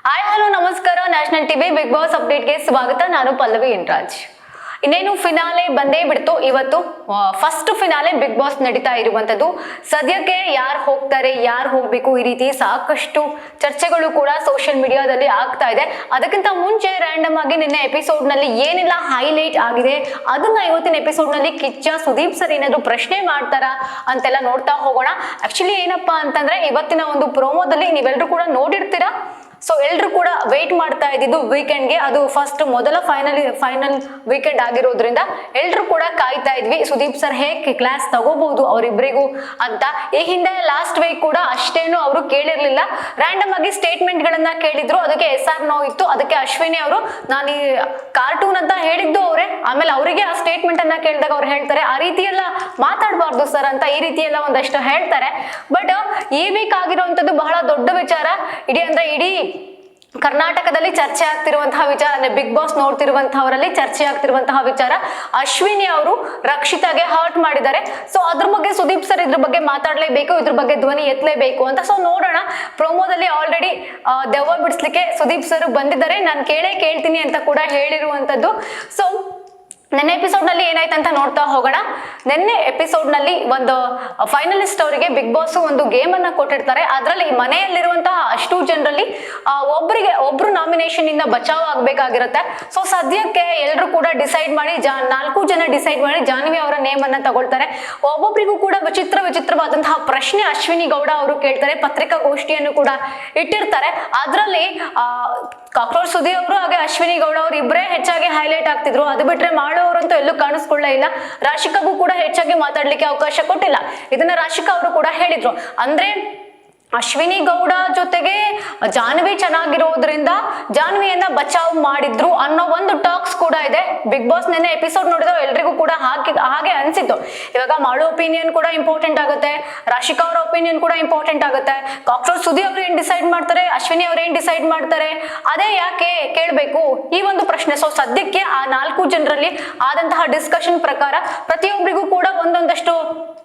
Hi hello ನಮಸ್ಕಾರ. National TV big boss ಅಪ್ಡೇಟ್ಗೆ ಸ್ವಾಗತ. ನಾನು ಪಲ್ಲವಿ ಇಂಟ್ರಾಜ್. ಇನ್ನೇನು ಫಿನಾಲೆ ಬಂದೇ ಬಿಡ್ತು. ಇವತ್ತು ಫಸ್ಟ್ ಫಿನಾಲೆ ಬಿಗ್ ಬಾಸ್ ನಡೀತಾ ಇರುವಂತದ್ದು. ಸದ್ಯಕ್ಕೆ ಯಾರು ಹೋಗ್ತಾರೆ, ಯಾರು ಹೋಗ್ಬೇಕು, ಈ ರೀತಿ ಸಾಕಷ್ಟು ಚರ್ಚೆಗಳು ಕೂಡ ಸೋಷಿಯಲ್ ಮೀಡಿಯಾದಲ್ಲಿ ಆಗ್ತಾ ಇದೆ. ಅದಕ್ಕಿಂತ ಮುಂಚೆ ರ್ಯಾಂಡಮ್ ಆಗಿ ನಿನ್ನೆ ಎಪಿಸೋಡ್ ನಲ್ಲಿ ಏನೆಲ್ಲ ಹೈಲೈಟ್ ಆಗಿದೆ ಅದನ್ನ ಇವತ್ತಿನ ಎಪಿಸೋಡ್ ನಲ್ಲಿ ಕಿಚ್ಚ ಸುದೀಪ್ ಸರ್ ಏನಾದ್ರು ಪ್ರಶ್ನೆ ಮಾಡ್ತಾರಾ ಅಂತೆಲ್ಲ ನೋಡ್ತಾ ಹೋಗೋಣ. ಆಕ್ಚುಲಿ ಏನಪ್ಪಾ ಅಂತಂದ್ರೆ ಇವತ್ತಿನ ಒಂದು ಪ್ರೋಮೋದಲ್ಲಿ ನೀವೆಲ್ಲರೂ ಕೂಡ ನೋಡಿರ್ತೀರಾ. ಸೊ ಎಲ್ರು ಕೂಡ ವೇಟ್ ಮಾಡ್ತಾ ಇದ್ದಿದ್ದು ವೀಕೆಂಡ್ಗೆ. ಅದು ಫಸ್ಟ್ ಮೊದಲ ಫೈನಲ್ ವೀಕೆಂಡ್ ಆಗಿರೋದ್ರಿಂದ ಎಲ್ರು ಕೂಡ ಕಾಯ್ತಾ ಇದ್ವಿ ಸುದೀಪ್ ಸರ್ ಹೇಗೆ ಕ್ಲಾಸ್ ತಗೋಬಹುದು ಅವರಿಬ್ಬರಿಗೂ ಅಂತ. ಈ ಹಿಂದೆ ಲಾಸ್ಟ್ ವೀಕ್ ಕೂಡ ಅಷ್ಟೇನು ಅವರು ಕೇಳಿರ್ಲಿಲ್ಲ. ರ್ಯಾಂಡಮ್ ಆಗಿ ಸ್ಟೇಟ್ಮೆಂಟ್ ಗಳನ್ನ ಕೇಳಿದ್ರು. ಅದಕ್ಕೆ SR ನೋ ಇತ್ತು. ಅದಕ್ಕೆ ಅಶ್ವಿನಿ ಅವರು ನಾನು ಈ ಕಾರ್ಟೂನ್ ಅಂತ ಹೇಳಿದ್ದು ಅವರೇ. ಆಮೇಲೆ ಅವರಿಗೆ ಆ ಸ್ಟೇಟ್ಮೆಂಟ್ ಅನ್ನ ಕೇಳಿದಾಗ ಅವ್ರು ಹೇಳ್ತಾರೆ ಆ ರೀತಿ ಎಲ್ಲ ಮಾತಾಡಬಾರ್ದು ಸರ್ ಅಂತ, ಈ ರೀತಿ ಎಲ್ಲ ಒಂದಷ್ಟು ಹೇಳ್ತಾರೆ. ಬಟ್ ಈ ವೀಕ್ ಆಗಿರುವಂತದ್ದು ಬಹಳ ದೊಡ್ಡ ವಿಚಾರ. ಇಡೀ ಕರ್ನಾಟಕದಲ್ಲಿ ಚರ್ಚೆ ಆಗ್ತಿರುವಂತಹ ವಿಚಾರ, ಅಂದ್ರೆ ಬಿಗ್ ಬಾಸ್ ನೋಡ್ತಿರುವಂತಹವರಲ್ಲಿ ಚರ್ಚೆ ಆಗ್ತಿರುವಂತಹ ವಿಚಾರ. ಅಶ್ವಿನಿ ಅವರು ರಕ್ಷಿತಾಗೆ ಹರ್ಟ್ ಮಾಡಿದ್ದಾರೆ. ಸೊ ಅದ್ರ ಬಗ್ಗೆ ಸುದೀಪ್ ಸರ್ ಇದ್ರ ಬಗ್ಗೆ ಮಾತಾಡ್ಲೇಬೇಕು, ಇದ್ರ ಬಗ್ಗೆ ಧ್ವನಿ ಎತ್ತಲೇಬೇಕು ಅಂತ. ಸೊ ನೋಡೋಣ. ಪ್ರೋಮೋದಲ್ಲಿ ಆಲ್ರೆಡಿ ದೆವ್ವ ಬಿಡಿಸ್ಲಿಕ್ಕೆ ಸುದೀಪ್ ಸರ್ ಬಂದಿದ್ದಾರೆ. ನಾನು ಕೇಳ್ತೀನಿ ಅಂತ ಕೂಡ ಹೇಳಿರುವಂತದ್ದು. ಸೊ ನೆನ್ನೆ ಎಪಿಸೋಡ್ ನಲ್ಲಿ ಏನಾಯ್ತಂತ ನೋಡ್ತಾ ಹೋಗೋಣ. ನೆನ್ನೆ ಎಪಿಸೋಡ್ ನಲ್ಲಿ ಒಂದು ಫೈನಲಿಸ್ಟ್ ಅವರಿಗೆ ಬಿಗ್ ಬಾಸ್ ಒಂದು ಗೇಮ್ ಅನ್ನ ಕೊಟ್ಟಿರ್ತಾರೆ. ಅದರಲ್ಲಿ ಮನೆಯಲ್ಲಿರುವಂತಹ ಅಷ್ಟು ಜನರಲ್ಲಿ ಒಬ್ರು ನಾಮಿನೇಷನ್ ಇಂದ ಬಚಾವ್ ಆಗ್ಬೇಕಾಗಿರುತ್ತೆ. ಸೊ ಸದ್ಯಕ್ಕೆ ಎಲ್ಲರೂ ಕೂಡ ಡಿಸೈಡ್ ಮಾಡಿ 4 ಜನ ಡಿಸೈಡ್ ಮಾಡಿ ಜಾನ್ವಿ ಅವರ ನೇಮ್ ಅನ್ನ ತಗೊಳ್ತಾರೆ. ಒಬ್ಬೊಬ್ಬರಿಗೂ ಕೂಡ ವಿಚಿತ್ರವಾದಂತಹ ಪ್ರಶ್ನೆ ಅಶ್ವಿನಿ ಗೌಡ ಅವರು ಕೇಳ್ತಾರೆ. ಪತ್ರಿಕಾಗೋಷ್ಠಿಯನ್ನು ಕೂಡ ಇಟ್ಟಿರ್ತಾರೆ. ಅದರಲ್ಲಿ ಕಾಕ್ರೋಚ್ ಸುದೀಪ್ ಅವರು ಹಾಗೆ ಅಶ್ವಿನಿ ಗೌಡ ಅವರು ಇಬ್ಬರೇ ಹೆಚ್ಚಾಗಿ ಹೈಲೈಟ್ ಆಗ್ತಿದ್ರು. ಅದು ಬಿಟ್ರೆ ಮಾಳು ಅವರಂತೂ ಎಲ್ಲೂ ಕಾಣಿಸ್ಕೊಳ್ಳೇ ಇಲ್ಲ. ರಾಶಿಕಾಗೂ ಕೂಡ ಹೆಚ್ಚಾಗಿ ಮಾತಾಡ್ಲಿಕ್ಕೆ ಅವಕಾಶ ಕೊಟ್ಟಿಲ್ಲ. ಇದನ್ನ ರಾಶಿಕಾ ಅವರು ಕೂಡ ಹೇಳಿದ್ರು. ಅಂದ್ರೆ ಅಶ್ವಿನಿ ಗೌಡ ಜೊತೆಗೆ ಜಾನ್ವಿ ಚೆನ್ನಾಗಿರೋದ್ರಿಂದ ಜಾನ್ವಿಯನ್ನ ಬಚಾವ್ ಮಾಡಿದ್ರು ಅನ್ನೋ ಒಂದು ಟಾಕ್ಸ್ ಕೂಡ ಇದೆ. ಬಿಗ್ ಬಾಸ್ ನೆನ್ನೆ ಎಪಿಸೋಡ್ ನೋಡಿದ್ರೆ ಎಲ್ರಿಗೂ ಕೂಡ ಹಾಗೆ ಅನ್ಸಿತ್ತು. ಇವಾಗ ಮಾಡು ಒಪಿನಿಯನ್ ಕೂಡ ಇಂಪಾರ್ಟೆಂಟ್ ಆಗುತ್ತೆ, ರಾಶಿಕಾ ಅವರ ಒಪಿನಿಯನ್ ಕೂಡ ಇಂಪಾರ್ಟೆಂಟ್ ಆಗುತ್ತೆ. ಕಾಕ್ರೋಚ್ ಸುದೀಪ್ ಅವ್ರು ಏನ್ ಡಿಸೈಡ್ ಮಾಡ್ತಾರೆ, ಅಶ್ವಿನಿ ಅವ್ರು ಏನ್ ಡಿಸೈಡ್ ಮಾಡ್ತಾರೆ, ಅದೇ ಯಾಕೆ ಕೇಳಬೇಕು ಈ ಒಂದು ಪ್ರಶ್ನೆ. ಸೊ ಸದ್ಯಕ್ಕೆ ಆ 4 ಜನರಲ್ಲಿ ಆದಂತಹ ಡಿಸ್ಕಷನ್ ಪ್ರಕಾರ ಪ್ರತಿಯೊಬ್ಬರಿಗೂ ಕೂಡ ಒಂದೊಂದಷ್ಟು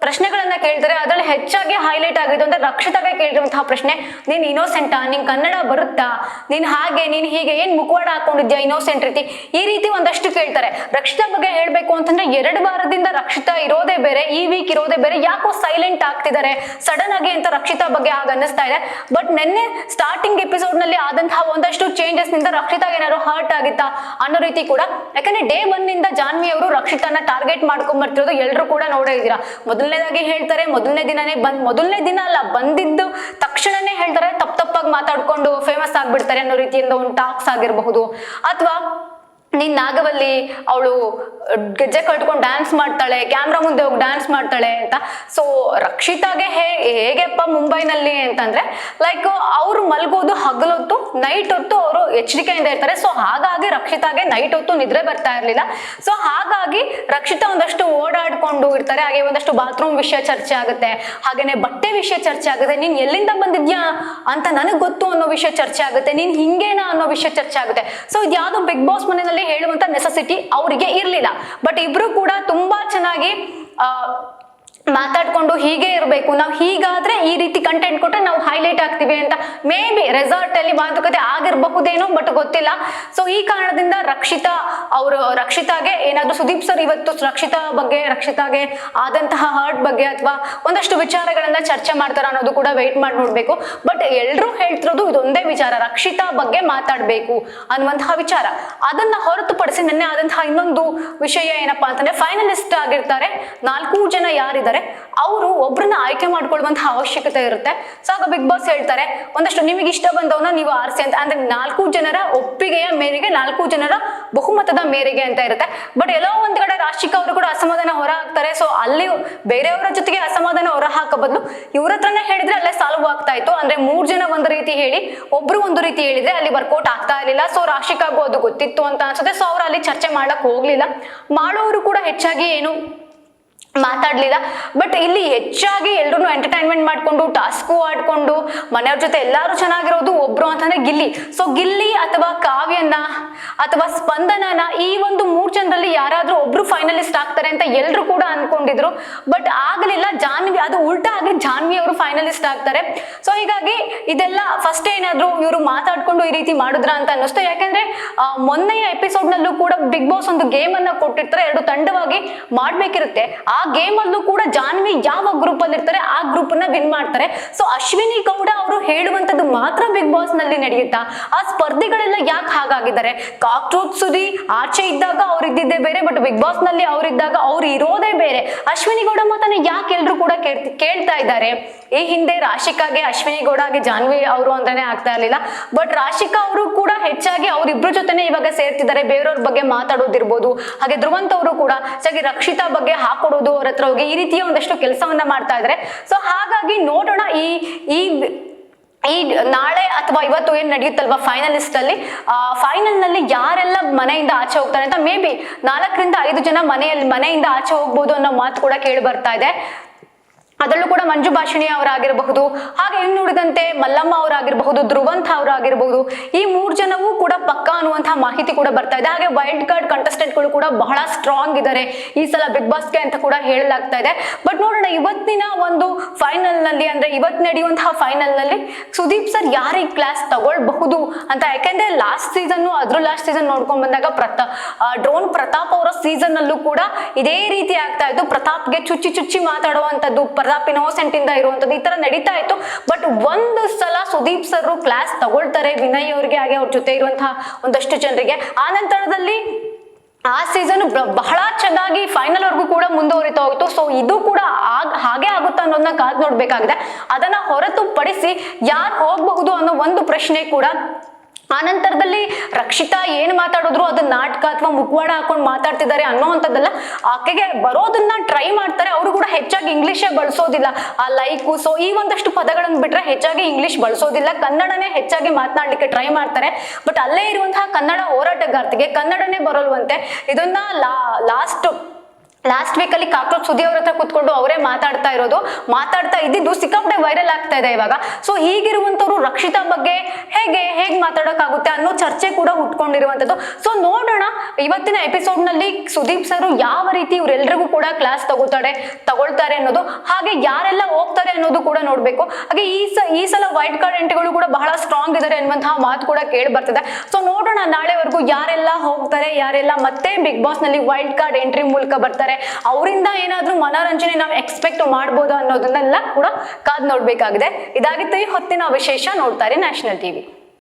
ಪ್ರಶ್ನೆಗಳನ್ನ ಕೇಳ್ತಾರೆ. ಅದರಲ್ಲಿ ಹೆಚ್ಚಾಗಿ ಹೈಲೈಟ್ ಆಗಿದ್ದು ಅಂದ್ರೆ ರಕ್ಷಿತಾಗೆ ಕೇಳಿರುವಂತಹ ಪ್ರಶ್ನೆ, ನೀನ್ ಇನ್ನೋಸೆಂಟಾ, ನಿಂಗೆ ಕನ್ನಡ ಬರುತ್ತಾ, ನೀನ್ ಹೀಗೆ ಏನ್ ಮುಖವಾಡ ಹಾಕೊಂಡಿದ್ಯಾ ಇನ್ನೋಸೆಂಟ್ ರೀತಿ, ಈ ರೀತಿ ಒಂದಷ್ಟು ಕೇಳ್ತಾರೆ. ರಕ್ಷಿತಾ ಬಗ್ಗೆ ಹೇಳ್ಬೇಕು ಅಂತಂದ್ರೆ 2 ವಾರದಿಂದ ರಕ್ಷಿತಾ ಇರೋದೇ ಬೇರೆ, ಈ ವೀಕ್ ಇರೋದೇ ಬೇರೆ. ಯಾಕೋ ಸೈಲೆಂಟ್ ಆಗ್ತಿದ್ದಾರೆ ಸಡನ್ ಆಗಿ ಅಂತ ರಕ್ಷಿತಾ ಬಗ್ಗೆ ಆಗ ಅನ್ನಿಸ್ತಾ ಇದೆ. ಬಟ್ ನಿನ್ನೆ ಸ್ಟಾರ್ಟಿಂಗ್ ಎಪಿಸೋಡ್ ನಲ್ಲಿ ಆದಂತಹ ಒಂದಷ್ಟು ಚೇಂಜಸ್ ನಿಂದ ರಕ್ಷಿತಾಗೆ ಏನಾದ್ರು ಹರ್ಟ್ ಆಗಿತ್ತಾ ಅನ್ನೋ ರೀತಿ ಕೂಡ. ಯಾಕಂದ್ರೆ ಡೇ 1 ನಿಂದ ಜಾನ್ವಿ ಅವರು ರಕ್ಷಿತಾನ ಟಾರ್ಗೆಟ್ ಮಾಡ್ಕೊಂಡ್ ಬರ್ತಿರೋದು ಎಲ್ಲರೂ ಕೂಡ ನೋಡೇ ಇದ್ದೀರಾ. ಮೊದಲನೇದಾಗಿ ಹೇಳ್ತಾರೆ, ಮೊದಲನೇ ದಿನ ಅಲ್ಲ, ಬಂದಿದ್ದು ತಕ್ಷಣನೇ ಹೇಳ್ತಾರೆ, ತಪ್ಪಾಗಿ ಮಾತಾಡ್ಕೊಂಡು ಫೇಮಸ್ ಆಗ್ಬಿಡ್ತಾರೆ ಅನ್ನೋ ರೀತಿಯಿಂದ ಒಂದು ಟಾಕ್ಸ್ ಆಗಿರಬಹುದು. ಅಥವಾ ನೀನ್ ನಾಗವಲ್ಲಿ ಅವಳು ಗೆಜ್ಜೆ ಕಟ್ಕೊಂಡು ಡ್ಯಾನ್ಸ್ ಮಾಡ್ತಾಳೆ, ಕ್ಯಾಮ್ರಾ ಮುಂದೆ ಹೋಗಿ ಡ್ಯಾನ್ಸ್ ಮಾಡ್ತಾಳೆ ಅಂತ. ಸೊ ರಕ್ಷಿತಾಗೆ ಹೇಗೆಪ್ಪ ಮುಂಬೈನಲ್ಲಿ ಅಂತಂದ್ರೆ ಲೈಕ್ ಅವ್ರು ಮಲ್ಗೋದು ಹಗಲೊತ್ತು, ನೈಟ್ ಹೊತ್ತು ಅವರು ಎಚ್ಚರಿಕೆಯಿಂದ ಇರ್ತಾರೆ. ಸೊ ಹಾಗಾಗಿ ರಕ್ಷಿತಾಗೆ ನೈಟ್ ಹೊತ್ತು ನಿದ್ರೆ ಬರ್ತಾ ಇರ್ಲಿಲ್ಲ. ಸೊ ಹಾಗಾಗಿ ರಕ್ಷಿತಾ ಒಂದಷ್ಟು ಓಡಾಡ್ಕೊಂಡು ಇರ್ತಾರೆ. ಹಾಗೆ ಒಂದಷ್ಟು ಬಾತ್ರೂಮ್ ವಿಷಯ ಚರ್ಚೆ ಆಗುತ್ತೆ, ಹಾಗೇನೆ ಬಟ್ಟೆ ವಿಷಯ ಚರ್ಚೆ ಆಗುತ್ತೆ. ನೀನ್ ಎಲ್ಲಿಂದ ಬಂದಿದ್ಯಾ ಅಂತ ನನಗ್ ಗೊತ್ತು ಅನ್ನೋ ವಿಷಯ ಚರ್ಚೆ ಆಗುತ್ತೆ, ನೀನ್ ಹಿಂಗೇನಾ ಅನ್ನೋ ವಿಷಯ ಚರ್ಚೆ ಆಗುತ್ತೆ. ಸೊ ಇದ್ಯಾವುದೋ ಬಿಗ್ ಬಾಸ್ ಮನೆಯಲ್ಲಿ ಹೇಳುವಂತ ನೆಸೆಸಿಟಿ ಅವರಿಗೆ ಇರ್ಲಿಲ್ಲ. ಬಟ್ ಇಬ್ರು ಕೂಡ ತುಂಬಾ ಚೆನ್ನಾಗಿ ಮಾತಾಡ್ಕೊಂಡು ಹೀಗೆ ಇರಬೇಕು, ನಾವು ಹೀಗಾದ್ರೆ ಈ ರೀತಿ ಕಂಟೆಂಟ್ ಕೊಟ್ರೆ ನಾವು ಹೈಲೈಟ್ ಆಗ್ತೀವಿ ಅಂತ ಮೇ ಬಿ ರೆಸಾರ್ಟ್ ಅಲ್ಲಿ ಮಾತುಕತೆ ಆಗಿರಬಹುದೇನೋ, ಬಟ್ ಗೊತ್ತಿಲ್ಲ. ಸೊ ಈ ಕಾರಣದಿಂದ ರಕ್ಷಿತಾಗೆ ಏನಾದ್ರು ಸುದೀಪ್ ಸರ್ ಇವತ್ತು ರಕ್ಷಿತಾಗೆ ಆದಂತಹ ಹರ್ಟ್ ಬಗ್ಗೆ ಅಥವಾ ಒಂದಷ್ಟು ವಿಚಾರಗಳನ್ನ ಚರ್ಚೆ ಮಾಡ್ತಾರ ಅನ್ನೋದು ಕೂಡ ವೆಯ್ಟ್ ಮಾಡಿ ನೋಡ್ಬೇಕು. ಬಟ್ ಎಲ್ರು ಹೇಳ್ತಿರೋದು ಇದೊಂದೇ ವಿಚಾರ, ರಕ್ಷಿತಾ ಬಗ್ಗೆ ಮಾತಾಡ್ಬೇಕು ಅನ್ನುವಂತಹ ವಿಚಾರ. ಅದನ್ನ ಹೊರತುಪಡಿಸಿ ನಿನ್ನೆ ಆದಂತಹ ಇನ್ನೊಂದು ವಿಷಯ ಏನಪ್ಪಾ ಅಂತಂದ್ರೆ, ಫೈನಲಿಸ್ಟ್ ಆಗಿರ್ತಾರೆ 4 ಜನ ಯಾರಿದ್ದಾರೆ ಅವರು ಒಬ್ರನ್ನ ಆಯ್ಕೆ ಮಾಡ್ಕೊಳ್ಳುವಂತಹ ಅವಶ್ಯಕತೆ ಇರುತ್ತೆ. ಸೊ ಆಗ ಬಿಗ್ ಬಾಸ್ ಹೇಳ್ತಾರೆ ಒಂದಷ್ಟು ನಿಮಗೆ ಇಷ್ಟ ಬಂದವನ್ನ ನೀವು ಆರಿಸಿ ಅಂತ. ಅಂದ್ರೆ 4 ಜನರ ಒಪ್ಪಿಗೆಯ ಮೇರೆಗೆ, 4 ಜನರ ಬಹುಮತದ ಮೇರೆಗೆ ಅಂತ ಇರುತ್ತೆ. ಬಟ್ ಎಲ್ಲೋ ಒಂದ್ ಕಡೆ ರಾಶಿಕಾ ಅವರು ಕೂಡ ಅಸಮಾಧಾನ ಹೊರ ಹಾಕ್ತಾರೆ. ಸೊ ಅಲ್ಲಿ ಬೇರೆಯವರ ಜೊತೆಗೆ ಅಸಮಾಧಾನ ಹೊರ ಹಾಕೋ ಬದಲು ಇವ್ರ ಹತ್ರನೇ ಹೇಳಿದ್ರೆ ಅಲ್ಲೇ ಸಾಲ್ವ್ ಆಗ್ತಾ ಇತ್ತು. ಅಂದ್ರೆ 3 ಜನ ಒಂದು ರೀತಿ ಹೇಳಿ ಒಬ್ರು ಒಂದು ರೀತಿ ಹೇಳಿದ್ರೆ ಅಲ್ಲಿ ವರ್ಕೌಟ್ ಆಗ್ತಾ ಇರ್ಲಿಲ್ಲ. ಸೊ ರಾಶಿಕಾಗೂ ಅದು ಗೊತ್ತಿತ್ತು ಅಂತ ಅನ್ಸುತ್ತೆ. ಸೊ ಅವ್ರು ಅಲ್ಲಿ ಚರ್ಚೆ ಮಾಡಕ್ ಹೋಗ್ಲಿಲ್ಲ. ಮಾಡೋರು ಕೂಡ ಹೆಚ್ಚಾಗಿ ಏನು ಮಾತಾಡ್ಲಿಲ್ಲ. ಬಟ್ ಇಲ್ಲಿ ಹೆಚ್ಚಾಗಿ ಎಲ್ರು ಎಂಟರ್ಟೈನ್ಮೆಂಟ್ ಮಾಡ್ಕೊಂಡು ಟಾಸ್ಕು ಆಡ್ಕೊಂಡು ಮನೆಯವ್ರ ಜೊತೆ ಎಲ್ಲಾರು ಚೆನ್ನಾಗಿರೋದು ಒಬ್ರು ಅಂತಂದ್ರೆ ಗಿಲ್ಲಿ. ಸೊ ಗಿಲ್ಲಿ ಅಥವಾ ಕಾವ್ಯನ ಅಥವಾ ಸ್ಪಂದನನ ಈ ಒಂದು 3 ಜನರಲ್ಲಿ ಯಾರಾದ್ರೂ ಒಬ್ರು ಫೈನಲಿಸ್ಟ್ ಆಗ್ತಾರೆ ಅಂತ ಎಲ್ರು ಕೂಡ ಅನ್ಕೊಂಡಿದ್ರು. ಬಟ್ ಆಗಲಿಲ್ಲ. ಜಾನ್ವಿ, ಅದು ಉಲ್ಟಾ ಆಗಿ ಜಾನ್ವಿ ಅವರು ಫೈನಲಿಸ್ಟ್ ಆಗ್ತಾರೆ. ಸೊ ಹೀಗಾಗಿ ಇದೆಲ್ಲ ಫಸ್ಟ್ ಏನಾದ್ರು ಇವರು ಮಾತಾಡ್ಕೊಂಡು ಈ ರೀತಿ ಮಾಡಿದ್ರ ಅಂತ ಅನ್ನಿಸ್ತು. ಯಾಕಂದ್ರೆ ಮೊನ್ನೆಯ ಎಪಿಸೋಡ್ ನಲ್ಲೂ ಕೂಡ ಬಿಗ್ ಬಾಸ್ ಒಂದು ಗೇಮ್ ಅನ್ನ ಕೊಟ್ಟಿರ್ತಾರೆ, 2 ತಂಡವಾಗಿ ಮಾಡ್ಬೇಕಿರುತ್ತೆ. ಆ ಗೇಮ್ ಅಲ್ಲೂ ಕೂಡ ಜಾನ್ವಿ ಯಾವ ಗ್ರೂಪ್ ಅಲ್ಲಿ ಇರ್ತಾರೆ ಆ ಗ್ರೂಪ್ ನ ವಿನ್ ಮಾಡ್ತಾರೆ. ಸೊ ಅಶ್ವಿನಿ ಗೌಡ ಅವರು ಹೇಳುವಂತದ್ದು ಮಾತ್ರ ಬಿಗ್ ಬಾಸ್ ನಲ್ಲಿ ನಡೆಯುತ್ತಾ? ಆ ಸ್ಪರ್ಧಿಗಳೆಲ್ಲ ಯಾಕೆ ಹಾಗಾಗಿದ್ದಾರೆ? ಕಾಕ್ರೋಚ್ ಸುದಿ ಆಚೆ ಇದ್ದಾಗ ಅವ್ರು ಇದ್ದಿದ್ದೇ ಬೇರೆ, ಬಟ್ ಬಿಗ್ ಬಾಸ್ ನಲ್ಲಿ ಅವ್ರಿದ್ದಾಗ ಅವ್ರು ಇರೋದೇ ಬೇರೆ. ಅಶ್ವಿನಿ ಗೌಡ ಮಾತನ್ನ ಯಾಕೆ ಎಲ್ರು ಕೂಡ ಕೇಳ್ತಾ ಇದ್ದಾರೆ? ಈ ಹಿಂದೆ ರಾಶಿಕಾಗೆ ಅಶ್ವಿನಿ ಗೌಡಗೆ ಜಾನ್ವಿ ಅವರು ಅಂತಾನೆ ಆಗ್ತಾ ಇರ್ಲಿಲ್ಲ. ಬಟ್ ರಾಶಿಕಾ ಅವರು ಕೂಡ ಹೆಚ್ಚಾಗಿ ಅವ್ರಿಬ್ರು ಜೊತೆನೆ ಇವಾಗ ಸೇರ್ತಿದ್ದಾರೆ. ಬೇರೆಯವ್ರ ಬಗ್ಗೆ ಮಾತಾಡೋದಿರ್ಬೋದು. ಹಾಗೆ ಧ್ರುವಂತ್ ಅವರು ಕೂಡ ಹೆಚ್ಚಾಗಿ ರಕ್ಷಿತಾ ಬಗ್ಗೆ ಹಾಕೊಡೋದು, ಅವ್ರ ಹತ್ರ ಹೋಗಿ ಈ ರೀತಿಯ ಒಂದಷ್ಟು ಕೆಲಸವನ್ನ ಮಾಡ್ತಾ ಇದ್ದಾರೆ. ಸೊ ಹಾಗಾಗಿ ನೋಡೋಣ ಈ ನಾಳೆ ಅಥವಾ ಇವತ್ತು ಏನ್ ನಡೆಯುತ್ತಲ್ವಾ ಫೈನಲಿಸ್ಟ್ ಅಲ್ಲಿ, ಫೈನಲ್ ನಲ್ಲಿ ಯಾರೆಲ್ಲ ಮನೆಯಿಂದ ಆಚೆ ಹೋಗ್ತಾರೆ ಅಂತ. ಮೇ ಬಿ 4 ರಿಂದ 5 ಜನ ಮನೆಯಿಂದ ಆಚೆ ಹೋಗ್ಬೋದು ಅನ್ನೋ ಮಾತು ಕೂಡ ಕೇಳಿ ಬರ್ತಾ ಇದೆ. ಅದರಲ್ಲೂ ಕೂಡ ಮಂಜು ಭಾಷಿಣಿ ಅವರಾಗಿರಬಹುದು, ಹಾಗೆ ಇನ್ನು ಉಳಿದಂತೆ ಮಲ್ಲಮ್ಮ ಅವರಾಗಿರಬಹುದು, ಧ್ರುವಂತ್ ಅವರಾಗಿರಬಹುದು. ಈ 3 ಜನವೂ ಕೂಡ ಪಕ್ಕಾ ಅನ್ನುವಂತಹ ಮಾಹಿತಿ ಕೂಡ ಬರ್ತಾ ಇದೆ. ಹಾಗೆ ವೈಲ್ಡ್ ಕಾರ್ಡ್ ಕಂಟೆಸ್ಟೆಂಟ್ಗಳು ಕೂಡ ಬಹಳ ಸ್ಟ್ರಾಂಗ್ ಇದ್ದಾರೆ ಈ ಸಲ ಬಿಗ್ ಬಾಸ್ಗೆ ಅಂತ ಕೂಡ ಹೇಳಲಾಗ್ತಾ ಇದೆ. ಬಟ್ ನೋಡೋಣ ಇವತ್ತಿನ ಒಂದು ಫೈನಲ್ ನಲ್ಲಿ, ಅಂದ್ರೆ ಇವತ್ತು ನಡೆಯುವಂತಹ ಫೈನಲ್ ನಲ್ಲಿ ಸುದೀಪ್ ಸರ್ ಯಾರಿಗೆ ಕ್ಲಾಸ್ ತಗೊಳ್ಬಹುದು ಅಂತ. ಯಾಕೆಂದ್ರೆ ಲಾಸ್ಟ್ ಸೀಸನ್ ನೋಡ್ಕೊಂಡ್ ಬಂದಾಗ ಡ್ರೋನ್ ಪ್ರತಾಪ್ ಅವರ ಸೀಸನ್ ನಲ್ಲೂ ಕೂಡ ಇದೇ ರೀತಿ ಆಗ್ತಾ ಇತ್ತು. ಪ್ರತಾಪ್ಗೆ ಚುಚ್ಚಿ ಮಾತಾಡುವಂತದ್ದು, ಪ್ರತಾಪ್ ಇನ್ನೋಸೆಂಟ್ ಇಂದ ಇರುವಂತದ್ದು ಈ ತರ ನಡೀತಾ ಇತ್ತು. ಬಟ್ ಒಂದು ಸಲ ಸುದೀಪ್ ಸರ್ ಕ್ಲಾಸ್ ತಗೊಳ್ತಾರೆ ವಿನಯ್ ಅವ್ರಿಗೆ, ಹಾಗೆ ಅವ್ರ ಜೊತೆ ಇರುವಂತಹ ಒಂದಷ್ಟು ಜನರಿಗೆ. ಆ ನಂತರದಲ್ಲಿ ಆ ಸೀಸನ್ ಬಹಳ ಚೆನ್ನಾಗಿ ಫೈನಲ್ ವರ್ಗೂ ಕೂಡ ಮುಂದುವರಿತಾ ಹೋಯ್ತು. ಸೊ ಇದು ಕೂಡ ಹಾಗೆ ಆಗುತ್ತಾ ಅನ್ನೋದನ್ನ ಕಾದ್ ನೋಡ್ಬೇಕಾಗಿದೆ. ಅದನ್ನ ಹೊರತುಪಡಿಸಿ ಯಾರು ಹೋಗಬಹುದು ಅನ್ನೋ ಒಂದು ಪ್ರಶ್ನೆ ಕೂಡ. ಆ ನಂತರದಲ್ಲಿ ರಕ್ಷಿತಾ ಏನ್ ಮಾತಾಡಿದ್ರು ಅದು ನಾಟಕ ಅಥವಾ ಮುಖವಾಡ ಹಾಕೊಂಡು ಮಾತಾಡ್ತಿದ್ದಾರೆ ಅನ್ನೋವಂಥದ್ದಲ್ಲ. ಆಕೆಗೆ ಬರೋದನ್ನ ಟ್ರೈ ಮಾಡ್ತಾರೆ. ಅವರು ಕೂಡ ಹೆಚ್ಚಾಗಿ ಇಂಗ್ಲಿಷೇ ಬಳಸೋದಿಲ್ಲ. ಆ ಲೈಕು ಸೊ ಈ ಒಂದಷ್ಟು ಪದಗಳನ್ನು ಬಿಟ್ರೆ ಹೆಚ್ಚಾಗಿ ಇಂಗ್ಲಿಷ್ ಬಳಸೋದಿಲ್ಲ. ಕನ್ನಡನೇ ಹೆಚ್ಚಾಗಿ ಮಾತನಾಡ್ಲಿಕ್ಕೆ ಟ್ರೈ ಮಾಡ್ತಾರೆ. ಬಟ್ ಅಲ್ಲೇ ಇರುವಂತಹ ಕನ್ನಡ ಹೋರಾಟಗಾರ್ತಿಗೆ ಕನ್ನಡನೇ ಬರೋಲ್ವಂತೆ. ಇದನ್ನ ಲಾಸ್ಟ್ ವೀಕ್ ಅಲ್ಲಿ ಕಾಕ್ರೋಚ್ ಸುದಿ ಅವ್ರ ಹತ್ರ ಕೂತ್ಕೊಂಡು ಅವರೇ ಮಾತಾಡ್ತಾ ಇದ್ದಿದ್ದು ಸಿಕ್ಕಾಪಟ್ಟೆ ವೈರಲ್ ಆಗ್ತಾ ಇದೆ ಇವಾಗ. ಸೊ ಹೀಗಿರುವಂತವ್ರು ರಕ್ಷಿತಾ ಬಗ್ಗೆ ಹೇಗೆ ಮಾತಾಡೋಕ್ಕಾಗುತ್ತೆ ಅನ್ನೋ ಚರ್ಚೆ ಕೂಡ ಹುಟ್ಕೊಂಡಿರುವಂತದ್ದು. ಸೊ ನೋಡೋಣ ಇವತ್ತಿನ ಎಪಿಸೋಡ್ ನಲ್ಲಿ ಸುದೀಪ್ ಸರ್ ಯಾವ ರೀತಿ ಇವರೆಲ್ಲರಿಗೂ ಕೂಡ ಕ್ಲಾಸ್ ತಗೊಳ್ತಾರೆ ಅನ್ನೋದು, ಹಾಗೆ ಯಾರೆಲ್ಲ ಹೋಗ್ತಾರೆ ಅನ್ನೋದು ಕೂಡ ನೋಡ್ಬೇಕು. ಹಾಗೆ ಈ ಸಲ ವೈಲ್ಡ್ ಕಾರ್ಡ್ ಎಂಟ್ರಿಗಳು ಕೂಡ ಬಹಳ ಸ್ಟ್ರಾಂಗ್ ಇದಾರೆ ಅನ್ನುವಂತಹ ಮಾತು ಕೂಡ ಕೇಳಿ ಬರ್ತಿದೆ. ಸೊ ನೋಡೋಣ ನಾಳೆವರೆಗೂ ಯಾರೆಲ್ಲ ಹೋಗ್ತಾರೆ, ಯಾರೆಲ್ಲ ಮತ್ತೆ ಬಿಗ್ ಬಾಸ್ ನಲ್ಲಿ ವೈಲ್ಡ್ ಕಾರ್ಡ್ ಎಂಟ್ರಿ ಮೂಲಕ ಬರ್ತಾರೆ, ಅವರಿಂದ ಏನಾದ್ರೂ ಮನೋರಂಜನೆ ನಾವು ಎಕ್ಸ್ಪೆಕ್ಟ್ ಮಾಡ್ಬೋದು ಅನ್ನೋದನ್ನೆಲ್ಲ ಕೂಡ ಕಾದ್ ನೋಡ್ಬೇಕಾಗಿದೆ. ಇದಾಗಿತ್ತು ಈ ಹೊತ್ತಿನ ವಿಶೇಷ. ನೋಡ್ತಾರೆ ನ್ಯಾಷನಲ್ ಟಿವಿ.